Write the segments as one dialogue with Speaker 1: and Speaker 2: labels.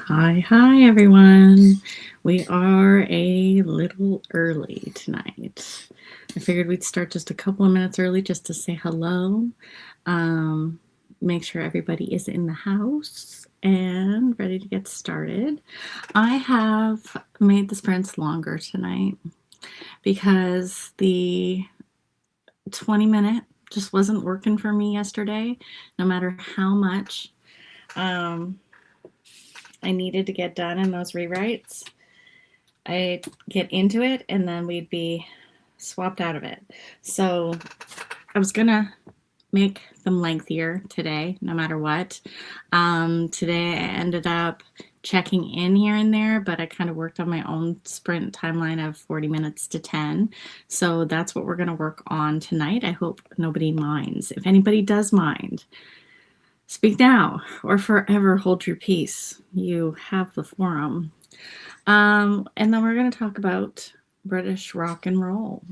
Speaker 1: Hi, everyone. We are a little early tonight. I figured we'd start just a couple of minutes early just to say hello, um, make sure everybody is in the house and ready to get started. I have made the sprints longer tonight because the 20-minute just wasn't working for me yesterday, no matter how much I needed to get done in those rewrites. I'd get into it and then we'd be swapped out of it. So I was gonna make them lengthier today, no matter what. Today I ended up checking in here and there, but I kind of worked on my own sprint timeline of 40 minutes to 10. So that's what we're gonna work on tonight. I hope nobody minds. If anybody does mind, speak now or forever hold your peace. You have the forum. And then we're going to talk about British rock and roll.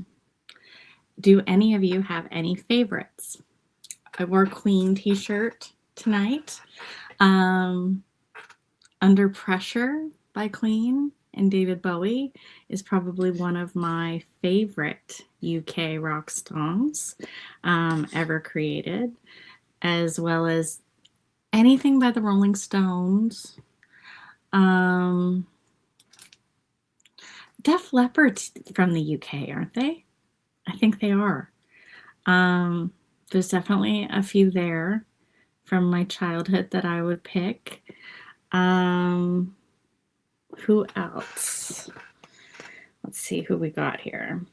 Speaker 1: Do any of you have any favorites? I wore a Queen t-shirt tonight. Under Pressure by Queen and David Bowie is probably one of my favorite UK rock songs ever created, as well as anything by the Rolling Stones. Def Leppard's from the UK, aren't they? I think they are. There's definitely a few there from my childhood that I would pick. Who else? Let's see who we got here.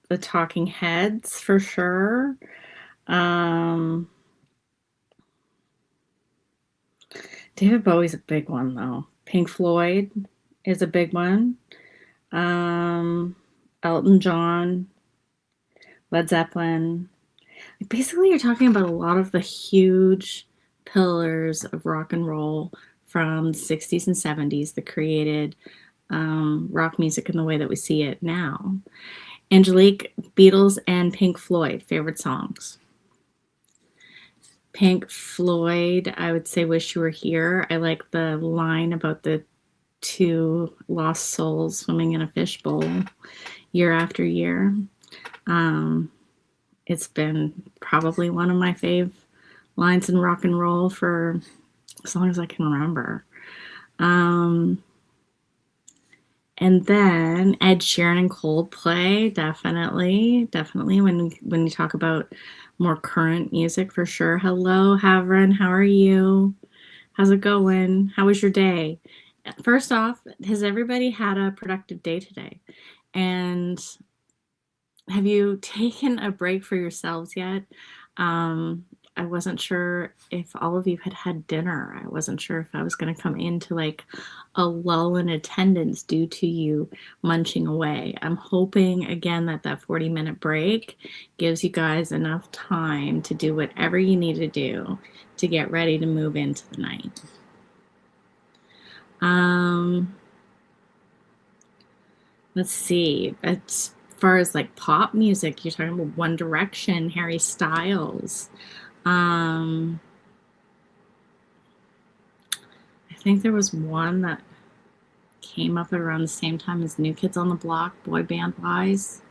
Speaker 1: The Talking Heads, for sure. David Bowie's a big one, though. Pink Floyd is a big one. Elton John, Led Zeppelin. Basically, you're talking about a lot of the huge pillars of rock and roll from the 60s and 70s that created rock music in the way that we see it now. Angelique, Beatles, and Pink Floyd, favorite songs. Pink Floyd, I would say Wish You Were Here. I like the line about the two lost souls swimming in a fishbowl year after year. It's been probably one of my fave lines in rock and roll for as long as I can remember. And then Ed Sheeran and Coldplay, definitely when you talk about more current music, for sure. Hello, Havren, how are you? How's it going? How was your day? First off, has everybody had a productive day today? And have you taken a break for yourselves yet? I wasn't sure if all of you had had dinner. I wasn't sure if I was going to come into like a lull in attendance due to you munching away. I'm hoping again that 40-minute break gives you guys enough time to do whatever you need to do to get ready to move into the night. Let's see. As far as like pop music, you're talking about One Direction, Harry Styles. I think there was one that came up around the same time as New Kids on the Block, boy band wise.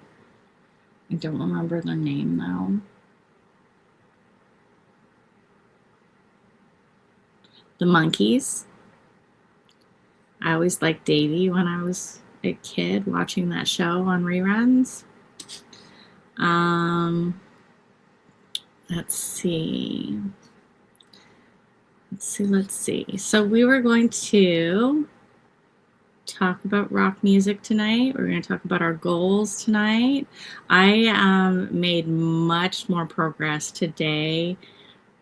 Speaker 1: I don't remember their name though. The Monkees. I always liked Davy when I was a kid watching that show on reruns. Let's see. So we were going to talk about rock music tonight. We're going to talk about our goals tonight. I made much more progress today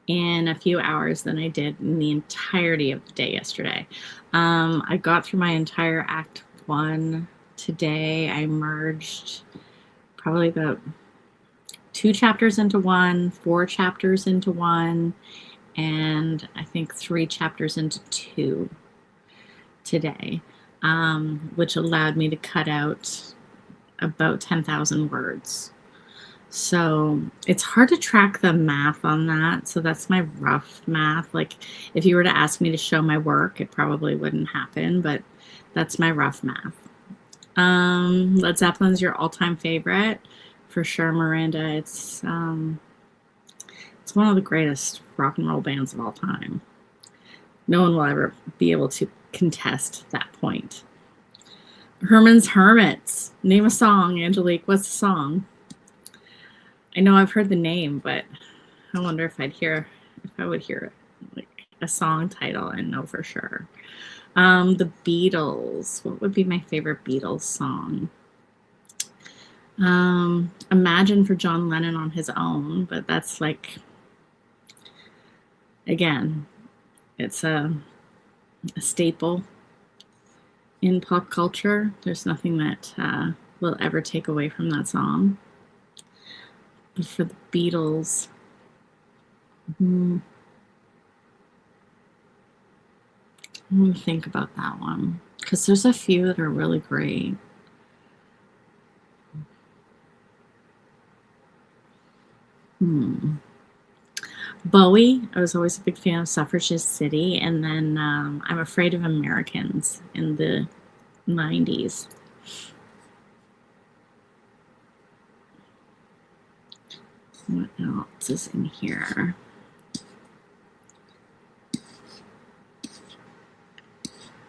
Speaker 1: in a few hours than I did in the entirety of the day yesterday. I got through my entire Act 1 today. I merged probably about 2 chapters into 1, 4 chapters into 1, and I think 3 chapters into 2 today, which allowed me to cut out about 10,000 words. So it's hard to track the math on that. So that's my rough math. Like if you were to ask me to show my work, it probably wouldn't happen, but that's my rough math. Led Zeppelin's your all-time favorite for sure, Miranda. It's one of the greatest rock and roll bands of all time. No one will ever be able to contest that point. Herman's Hermits. Name a song, Angelique. What's the song? I know I've heard the name, but I wonder if I would hear like a song title and know for sure. The Beatles. What would be my favorite Beatles song? Imagine for John Lennon on his own, but that's like, again, it's a staple in pop culture. There's nothing that will ever take away from that song. But for the Beatles, let me think about that one, because there's a few that are really great. Bowie, I was always a big fan of Suffragist City, and then I'm Afraid of Americans in the 90s. What else is in here?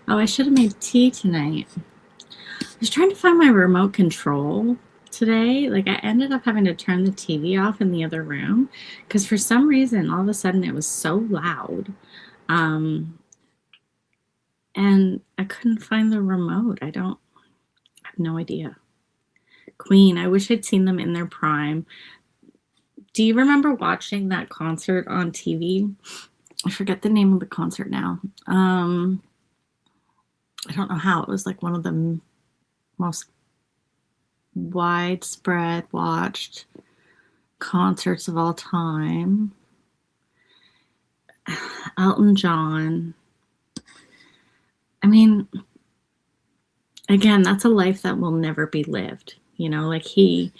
Speaker 1: Oh, I should have made tea tonight. I was trying to find my remote control today. Like I ended up having to turn the TV off in the other room because for some reason all of a sudden it was so loud. And I couldn't find the remote. I have no idea. Queen, I wish I'd seen them in their prime. Do you remember watching that concert on TV? I forget the name of the concert now. I don't know how. It was like one of the most widespread watched concerts of all time. Elton John. I mean, again, that's a life that will never be lived. You know, like he,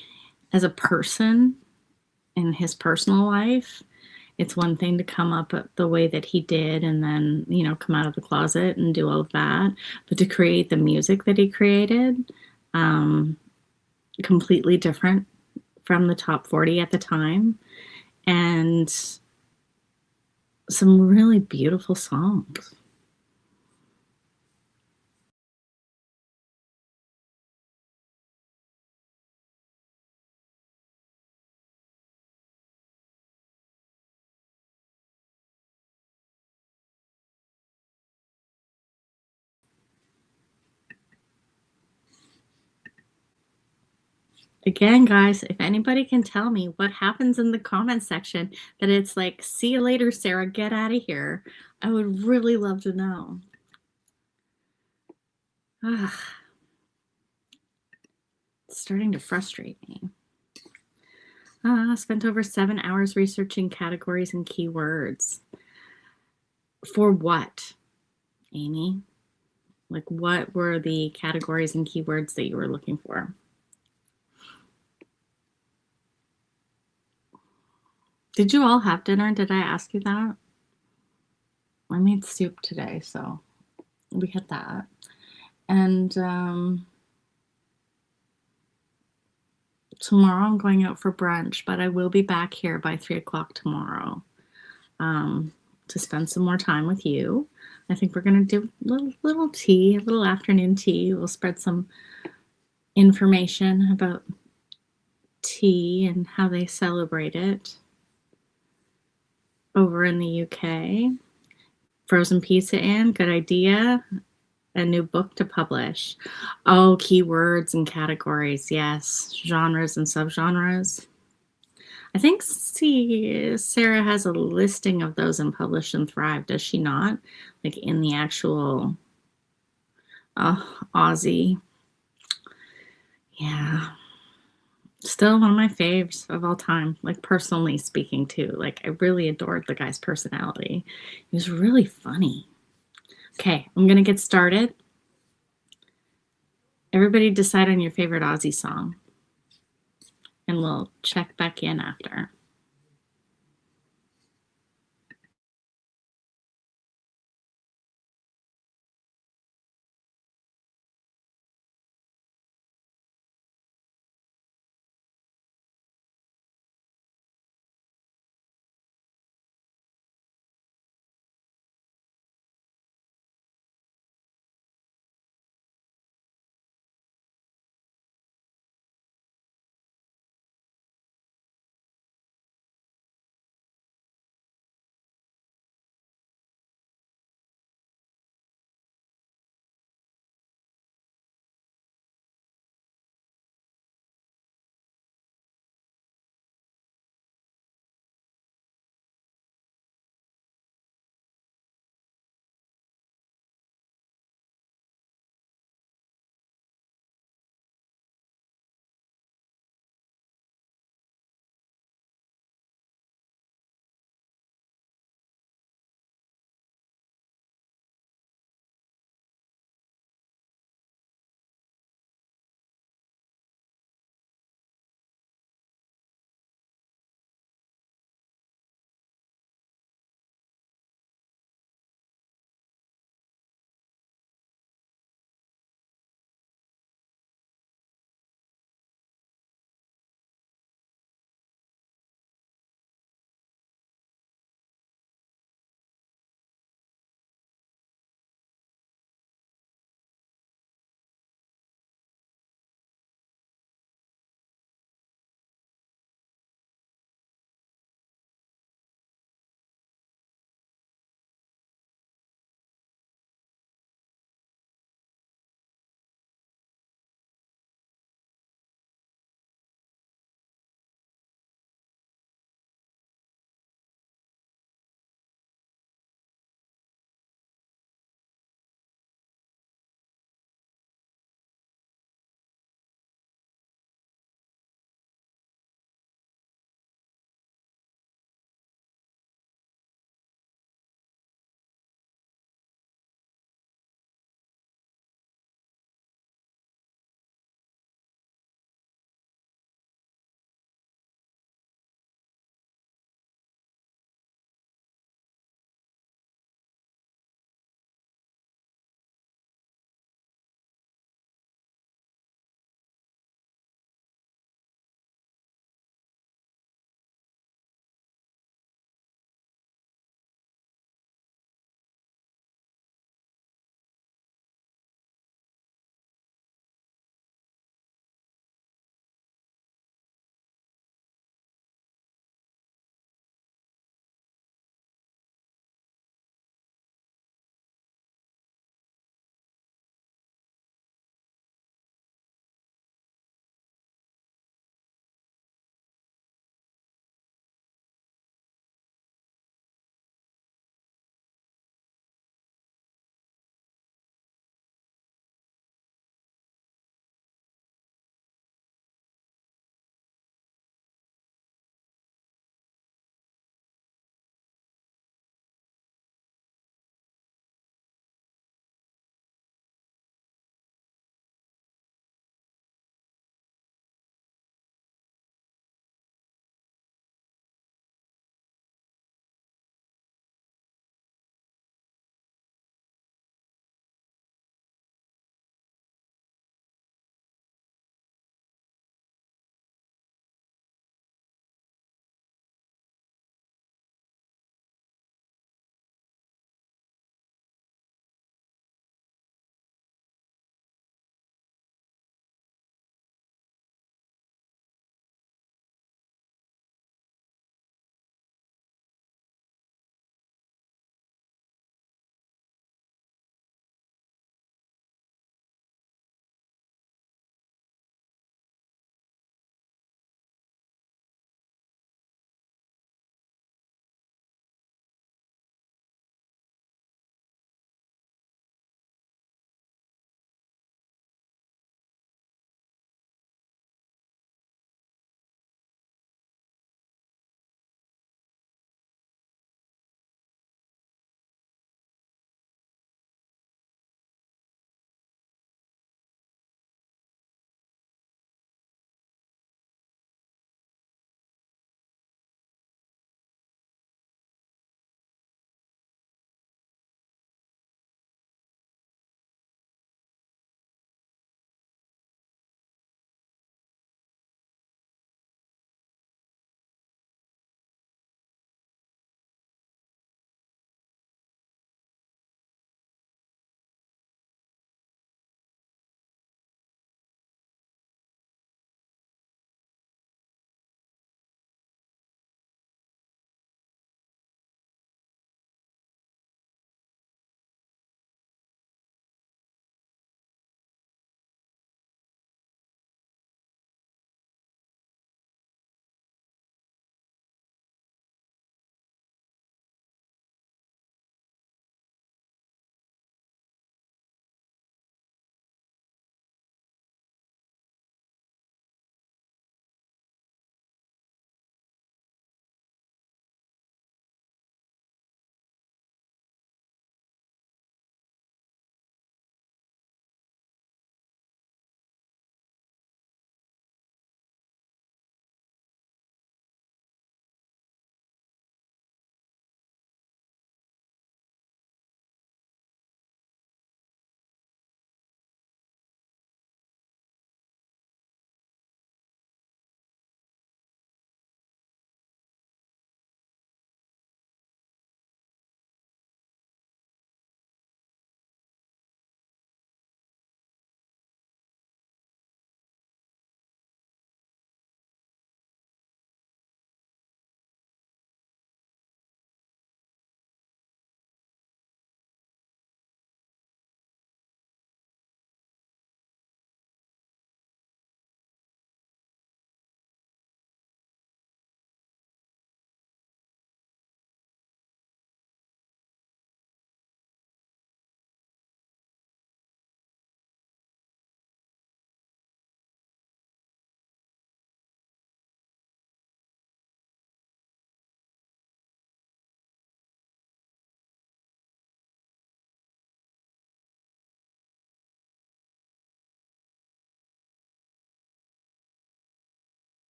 Speaker 1: as a person in his personal life, it's one thing to come up the way that he did and then, you know, come out of the closet and do all of that. But to create the music that he created, completely different from the top 40 at the time. And some really beautiful songs. Again, guys, if anybody can tell me what happens in the comment section, that it's like, see you later, Sarah, get out of here, I would really love to know. It's starting to frustrate me. Spent over 7 hours researching categories and keywords. For what, Amy? Like, what were the categories and keywords that you were looking for? Did you all have dinner? Did I ask you that? I made soup today, so we had that. And tomorrow I'm going out for brunch, but I will be back here by 3 o'clock tomorrow to spend some more time with you. I think we're going to do little tea, a little afternoon tea. We'll spread some information about tea and how they celebrate it over in the UK. Frozen pizza, Anne, good idea. A new book to publish. Oh, keywords and categories, yes. Genres and subgenres. I think Sarah has a listing of those in Publish and Thrive, does she not? Like in the actual Aussie. Yeah. Still one of my faves of all time, like personally speaking too. Like I really adored the guy's personality. He was really funny. Okay, I'm gonna get started. Everybody decide on your favorite Aussie song and we'll check back in after.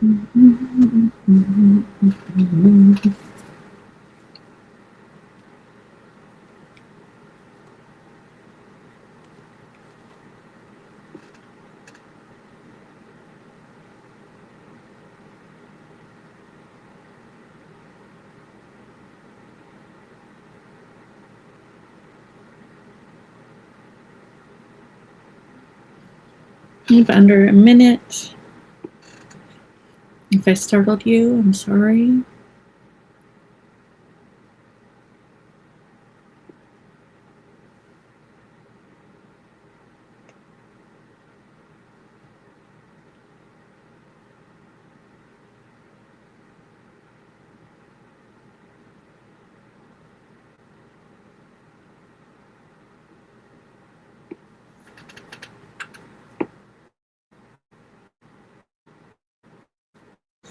Speaker 1: Leave under a minute. If I startled you, I'm sorry.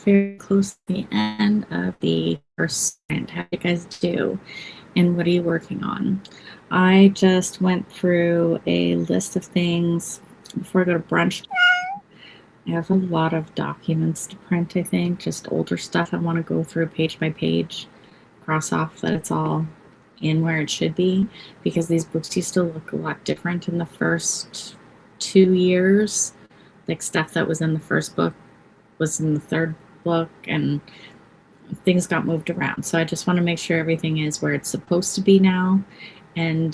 Speaker 1: Very close to the end of the first sprint. How do you guys do? And what are you working on? I just went through a list of things before I go to brunch. I have a lot of documents to print, I think, just older stuff I want to go through page by page, cross off that it's all in where it should be, because these books used to look a lot different in the first 2 years. Like stuff that was in the first book was in the third book, and things got moved around. So I just want to make sure everything is where it's supposed to be now, and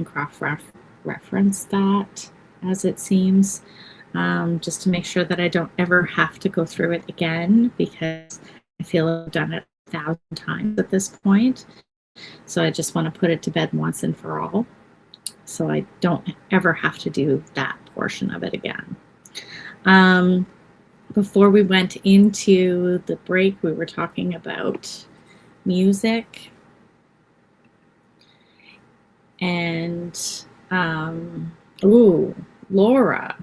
Speaker 1: cross-reference that as it seems, just to make sure that I don't ever have to go through it again, because I feel I've done it 1,000 times at this point. So I just want to put it to bed once and for all, so I don't ever have to do that portion of it again. Before we went into the break, we were talking about music. And, Laura,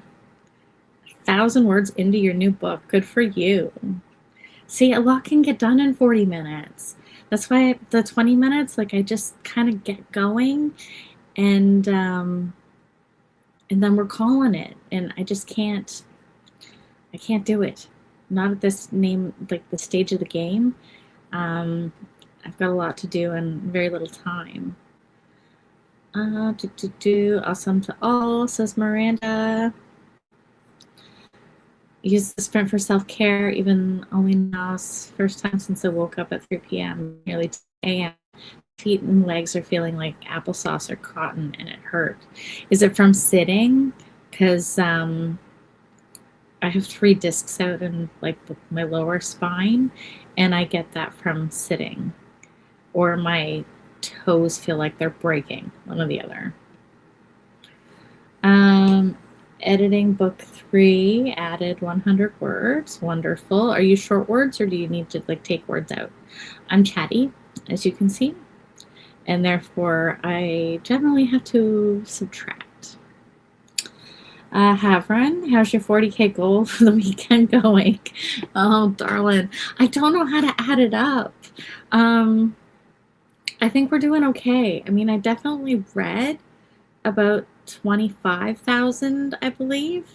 Speaker 1: 1,000 words into your new book. Good for you. See, a lot can get done in 40 minutes. That's why the 20 minutes, like I just kind of get going, and then we're calling it. And I just can't do it. Not at this like the stage of the game. I've got a lot to do and very little time. Awesome to all, says Miranda. Use the sprint for self-care, even only now, first time since I woke up at 3 p.m., nearly 10 a.m. Feet and legs are feeling like applesauce or cotton, and it hurt. Is it from sitting? Because I have 3 discs out in like my lower spine, and I get that from sitting, or my toes feel like they're breaking, one or the other. Editing book 3, added 100 words. Wonderful. Are you short words, or do you need to like take words out? I'm chatty, as you can see, and therefore I generally have to subtract. Havron, how's your 40K goal for the weekend going? Oh, darling, I don't know how to add it up. I think we're doing okay. I mean, I definitely read about 25,000, I believe.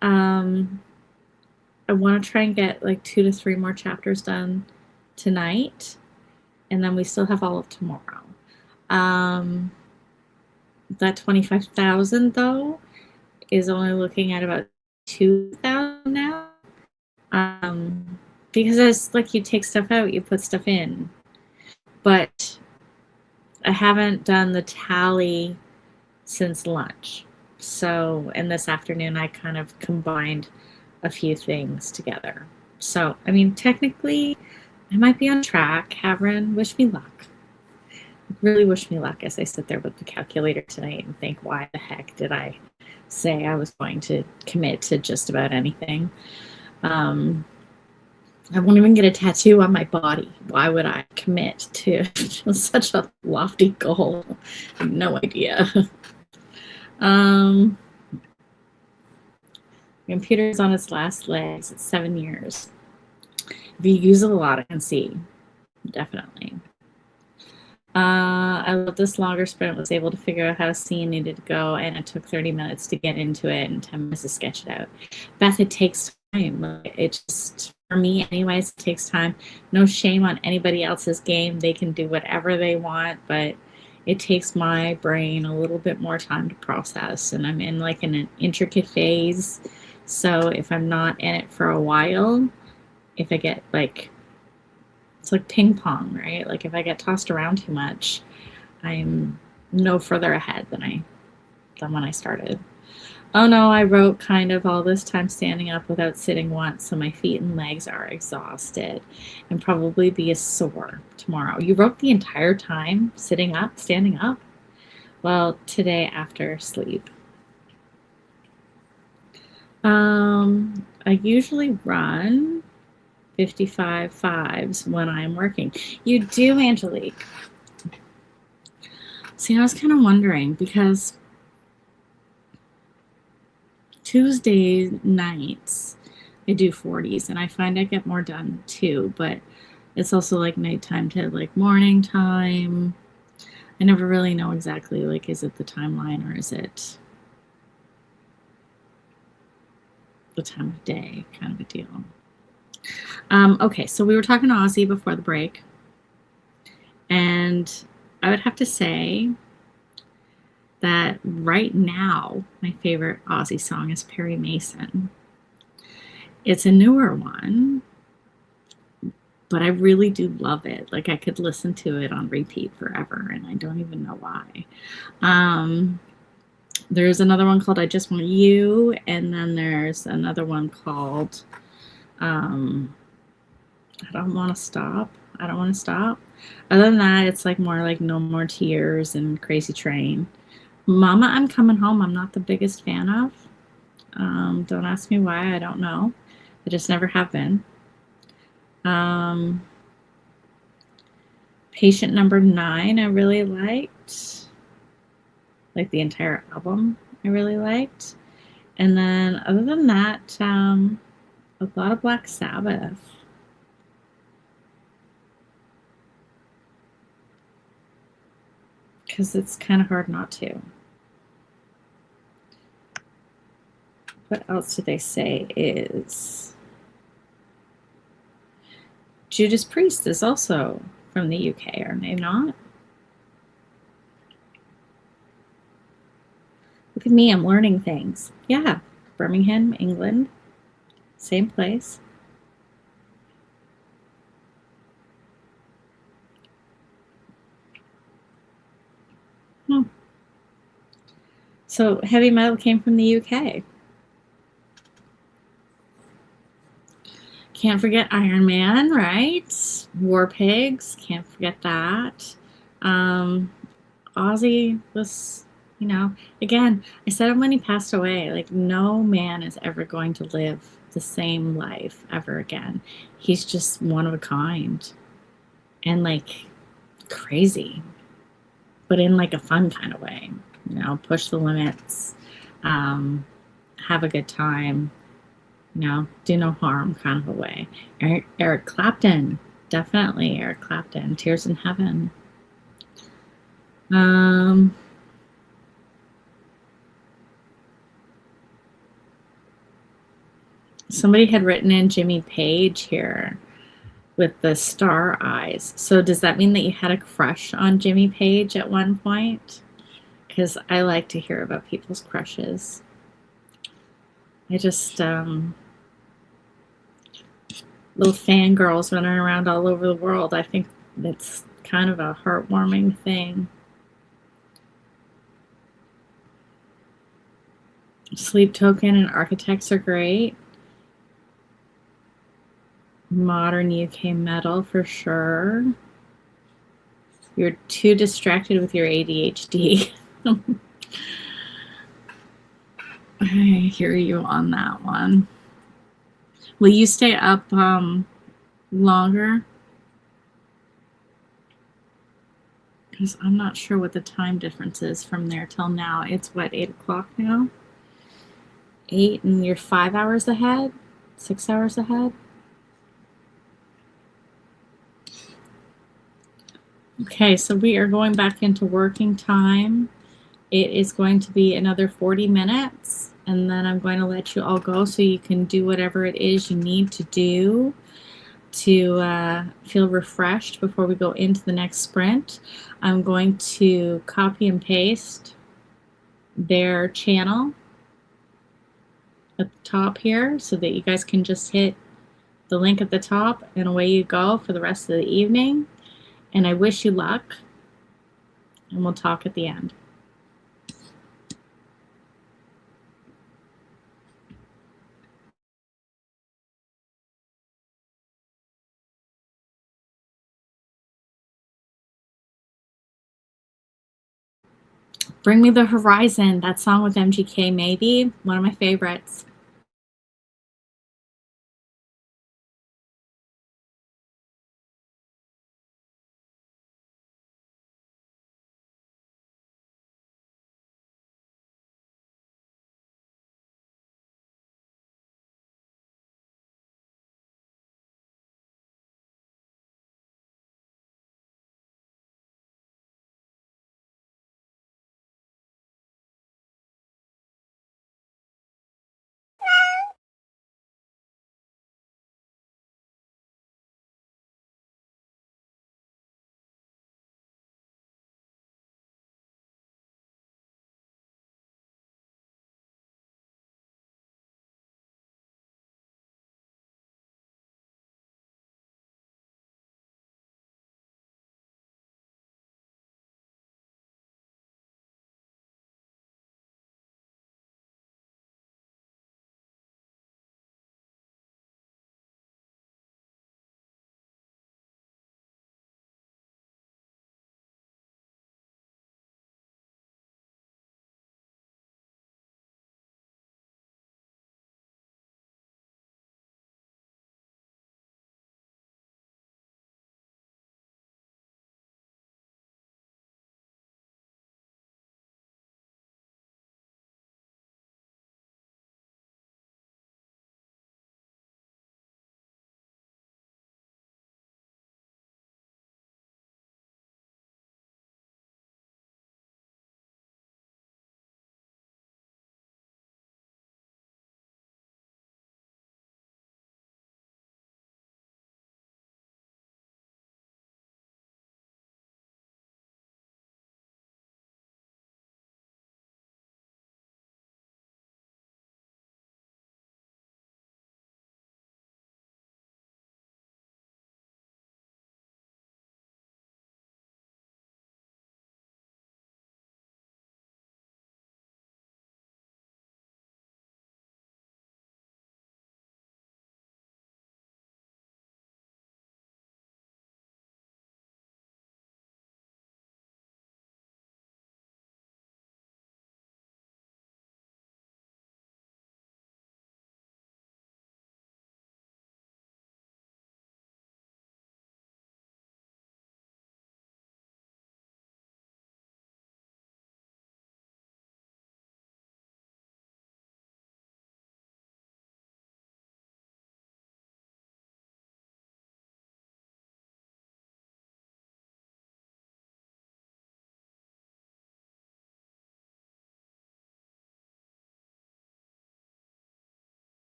Speaker 1: I want to try and get like 2 to 3 more chapters done tonight, and then we still have all of tomorrow. That 25,000 though is only looking at about 2,000 now. Because it's like you take stuff out, you put stuff in. But I haven't done the tally since lunch. So, and this afternoon I kind of combined a few things together. So, I mean, technically I might be on track. Havron, wish me luck. Really wish me luck as I sit there with the calculator tonight and think, why the heck did I say I was going to commit to just about anything? I won't even get a tattoo on my body. Why would I commit to such a lofty goal? I have no idea. Computer's on its last legs. It's 7 years. If you use it a lot, I can see. Definitely. I love this longer sprint. Was able to figure out how a scene needed to go, and it took 30 minutes to get into it and 10 minutes to sketch it out. Beth, it takes Like, it just, for me anyways, it takes time. No shame on anybody else's game. They can do whatever they want, but it takes my brain a little bit more time to process. And I'm in like an intricate phase. So if I'm not in it for a while, if I get like, it's like ping pong, right? Like if I get tossed around too much, I'm no further ahead than when I started. Oh no, I wrote kind of all this time standing up without sitting once, so my feet and legs are exhausted and probably be sore tomorrow. You wrote the entire time sitting up, standing up? Well, today after sleep. I usually run 55 fives when I'm working. You do, Angelique. See, I was kind of wondering because Tuesday nights I do 40s and I find I get more done too, but it's also like nighttime to like morning time. I never really know exactly, like, is it the timeline or is it the time of day kind of a deal. Okay, so we were talking to Ozzy before the break, and I would have to say that right now my favorite Ozzy song is Perry Mason. It's a newer one, but I really do love it. Like I could listen to it on repeat forever, and I don't even know why. There's another one called I Just Want You, and then there's another one called I Don't Want to Stop. I Don't Want to Stop. Other than that, it's like more like No More Tears and Crazy Train. Mama, I'm Coming Home, I'm not the biggest fan of. Don't ask me why, I don't know. I just never have been. Patient Number 9, I really liked. Like the entire album, I really liked. And then other than that, a lot of Black Sabbath. Because it's kind of hard not to. What else do they say is... Judas Priest is also from the UK, are they not? Look at me, I'm learning things. Yeah, Birmingham, England. Same place. So heavy metal came from the UK. Can't forget Iron Man, right? War Pigs, can't forget that. Ozzy was, you know, again, I said it when he passed away, like no man is ever going to live the same life ever again. He's just one of a kind and like crazy, but in like a fun kind of way, you know, push the limits, have a good time, you know, do no harm kind of a way. Eric Clapton, definitely Eric Clapton, Tears in Heaven. Somebody had written in Jimmy Page here with the star eyes. So does that mean that you had a crush on Jimmy Page at one point? Because I like to hear about people's crushes. I just, little fangirls running around all over the world. I think that's kind of a heartwarming thing. Sleep Token and Architects are great. Modern UK metal for sure. You're too distracted with your ADHD. I hear you on that one. Will you stay up longer? Because I'm not sure what the time difference is from there till now. It's what, 8 o'clock now? 8, and you're 5 hours ahead? 6 hours ahead? Okay, so we are going back into working time. It is going to be another 40 minutes. and then I'm going to let you all go so you can do whatever it is you need to do to feel refreshed before we go into the next sprint. I'm going to copy and paste their channel at the top here so that you guys can just hit the link at the top and away you go for the rest of the evening. And I wish you luck, and we'll talk at the end. Bring Me the Horizon, that song with MGK, maybe one of my favorites.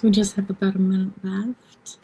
Speaker 1: So we just have about a minute left.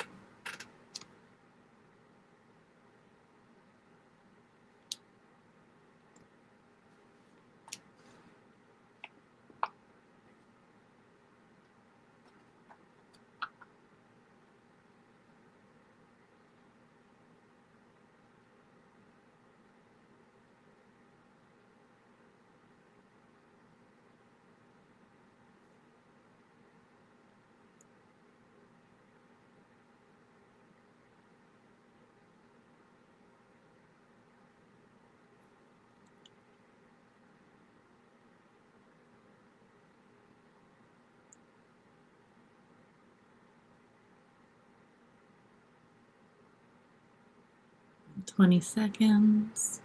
Speaker 1: "20 seconds.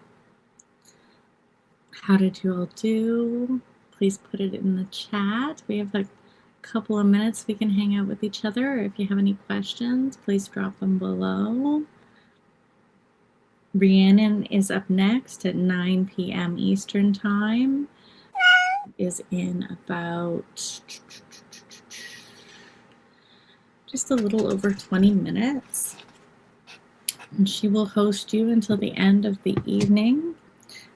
Speaker 1: How did you all do? Please put it in the chat. We have a couple of minutes we can hang out with each other. If you have any questions, please drop them below. Rhiannon is up next at 9 p.m. Eastern Time. Is in about just a little over 20 minutes. And she will host you until the end of the evening.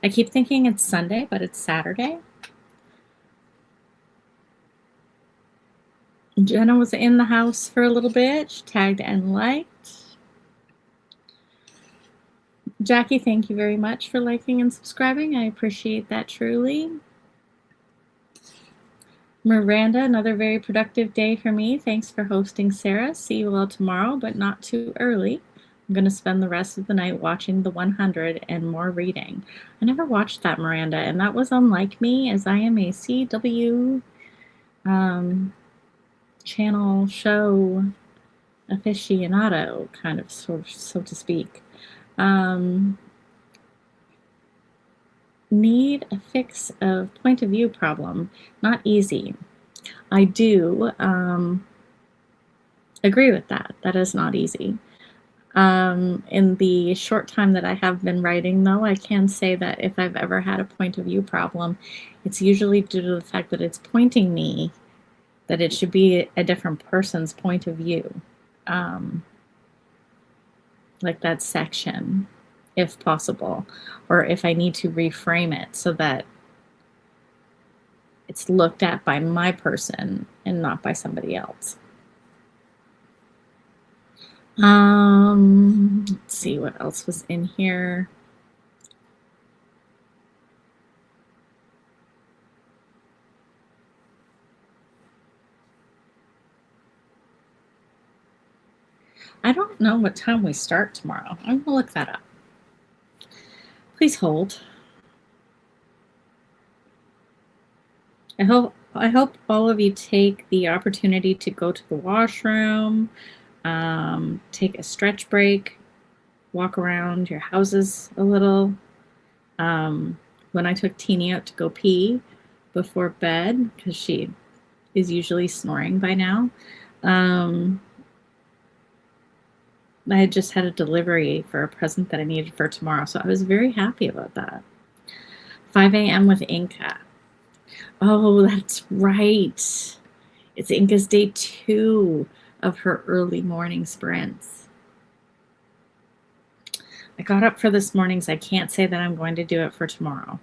Speaker 1: I keep thinking it's Sunday, but it's Saturday. Jenna was in the house for a little bit. She tagged and liked. Jackie, thank you very much for liking and subscribing. I appreciate that truly. Miranda, another very productive day for me. Thanks for hosting, Sarah. See you all tomorrow, but not too early. I'm going to spend the rest of the night watching The 100 and more reading. I never watched that, Miranda, and that was unlike me, as I am a CW channel show aficionado, kind of, so to speak. Need a fix of point of view problem. Not easy. I do agree with that. That is not easy. In the short time that I have been writing, though, I can say that if I've ever had a point of view problem, it's usually due to the fact that it's pointing me that it should be a different person's point of view. Like that section, if possible, or if I need to reframe it so that it's looked at by my person and not by somebody else. Let's see what else was in here. I don't know what time we start tomorrow. I'm gonna look that up. Please hold. I hope all of you take the opportunity to go to the washroom, take a stretch break, walk around your houses a little. When I took Teeny out to go pee before bed, because she is usually snoring by now, I had just had a delivery for a present that I needed for tomorrow, so I was very happy about that. 5 a.m. with Inca. Oh, that's right. It's Inca's day 2 of her early morning sprints. I got up for this morning, so I can't say that I'm going to do it for tomorrow.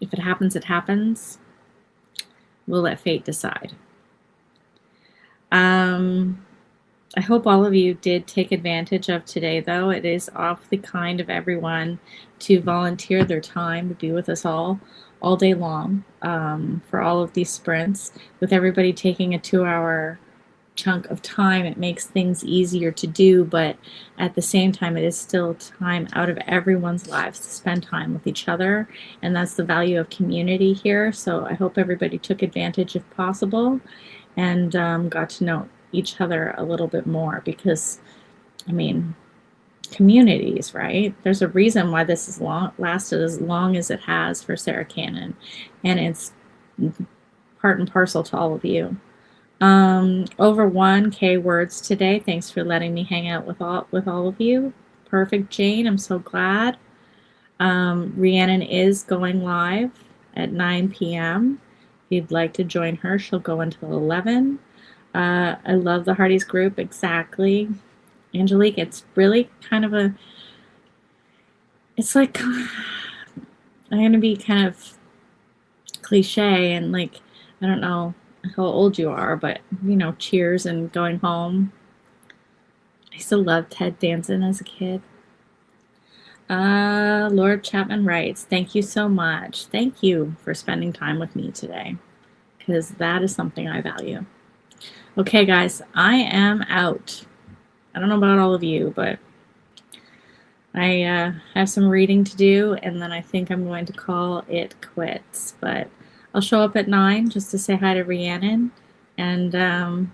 Speaker 1: If it happens, it happens. We'll let fate decide. I hope all of you did take advantage of today, though. It is awfully kind of everyone to volunteer their time to be with us all day long for all of these sprints. With everybody taking a 2-hour chunk of time, it makes things easier to do, but at the same time, it is still time out of everyone's lives to spend time with each other, and that's the value of community here. So I hope everybody took advantage if possible and got to know each other a little bit more, because I mean, communities, right? There's a reason why this has lasted as long as it has for Sarah Cannon, and it's part and parcel to all of you. Over 1K words today. Thanks for letting me hang out with all of you. Perfect, Jane. I'm so glad. Rhiannon is going live at 9 p.m. you'd like to join her, she'll go until 11. I love the Hardy's group. Exactly. Angelique, it's really kind of a, it's like, I'm going to be kind of cliche and like, I don't know how old you are, but you know, Cheers and Going Home. I used to love Ted Danson as a kid. Lord Chapman writes, thank you so much. Thank you for spending time with me today, because that is something I value. Okay, guys, I am out. I don't know about all of you, but I have some reading to do, and then I think I'm going to call it quits. But I'll show up at 9 just to say hi to Rhiannon and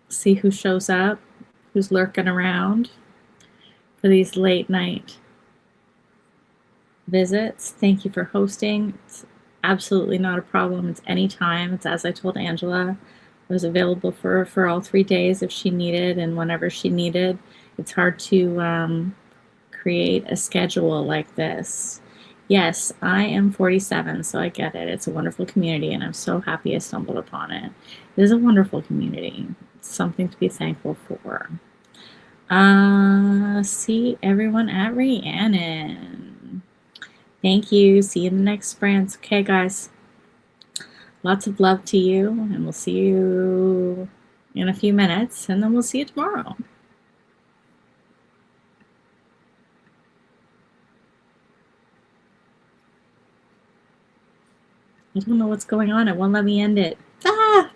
Speaker 1: see who shows up, who's lurking around for these late night visits. Thank you for hosting. It's absolutely not a problem. It's any time. It's as I told Angela. I was available for all 3 days if she needed and whenever she needed. It's hard to create a schedule like this. Yes, I am 47, so I get it. It's a wonderful community, and I'm so happy I stumbled upon it. It is a wonderful community. It's something to be thankful for. See everyone at Rhiannon. Thank you. See you in the next sprints. Okay, guys. Lots of love to you, and we'll see you in a few minutes, and then we'll see you tomorrow. I don't know what's going on. It won't let me end it. Ah!